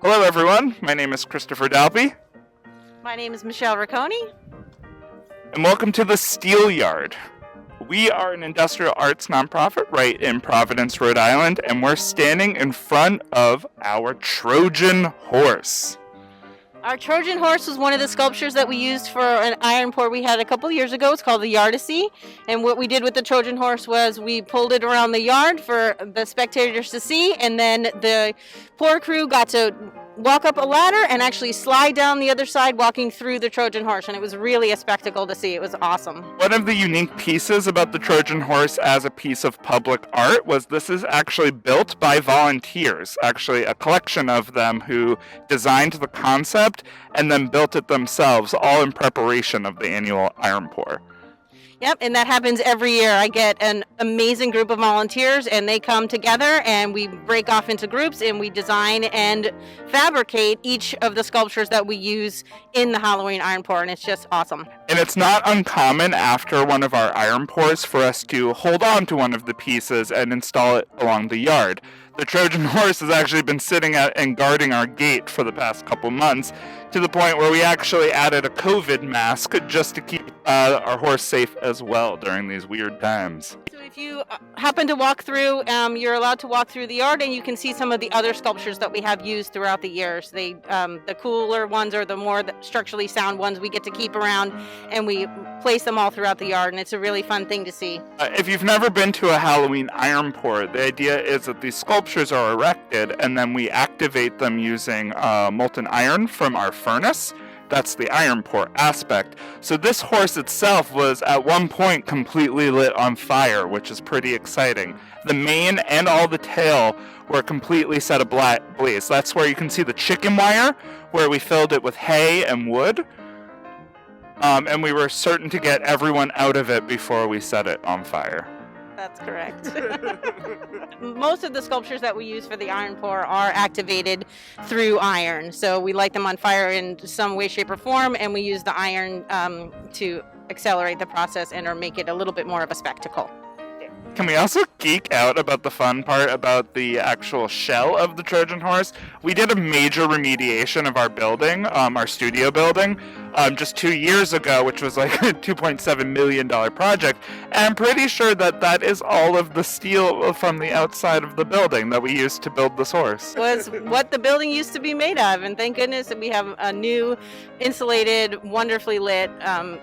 Hello, everyone. My name is Christopher Dalby, My name is Michelle Ricconi. and welcome to the Steel Yard. We are an industrial arts nonprofit right in Providence, Rhode Island, and we're standing in front of our Trojan Horse. Our Trojan Horse was one of the sculptures that we used for an Ironport we had a couple years ago. It's called the Yardacy. And what we did with the Trojan Horse was we pulled it around the yard for the spectators to see, and then the poor crew got to walk up a ladder and actually slide down the other side walking through the Trojan Horse, and it was really a spectacle to see. It was awesome. One of the unique pieces about the Trojan Horse as a piece of public art was this is actually built by volunteers, actually a collection of them who designed the concept and then built it themselves, all in preparation of the annual Ironport. Yep, and that happens every year. I get an amazing group of volunteers, and they come together, and we break off into groups, and we design and fabricate each of the sculptures that we use in the Halloween Ironport, and it's just awesome. And it's not uncommon after one of our Ironports for us to hold on to one of the pieces and install it along the yard. The Trojan Horse has actually been sitting at and guarding our gate for the past couple months, to the point where we actually added a COVID mask just to keep our horse safe as well during these weird times. So if you happen to walk through, you're allowed to walk through the yard, and you can see some of the other sculptures that we have used throughout the years. The cooler ones or the more structurally sound ones we get to keep around, and we place them all throughout the yard, and it's a really fun thing to see. If you've never been to a Halloween Ironport, the idea is that these sculptures are erected and then we activate them using molten iron from our furnace. That's the Ironport aspect. So this horse itself was at one point completely lit on fire, which is pretty exciting. The mane and all the tail were completely set ablaze. That's where you can see the chicken wire, where we filled it with hay and wood. And we were certain to get everyone out of it before we set it on fire. That's correct. Most of the sculptures that we use for the Ironport are activated through iron. So we light them on fire in some way, shape, or form, and we use the iron to accelerate the process and or make it a little bit more of a spectacle. Can we also geek out about the fun part about the actual shell of the Trojan Horse? We did a major remediation of our building, our studio building, just 2 years ago, which was like a $2.7 million project. And I'm pretty sure that that is all of the steel from the outside of the building that we used to build this horse. Was what the building used to be made of, and thank goodness that we have a new insulated, wonderfully lit,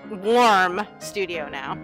warm studio now.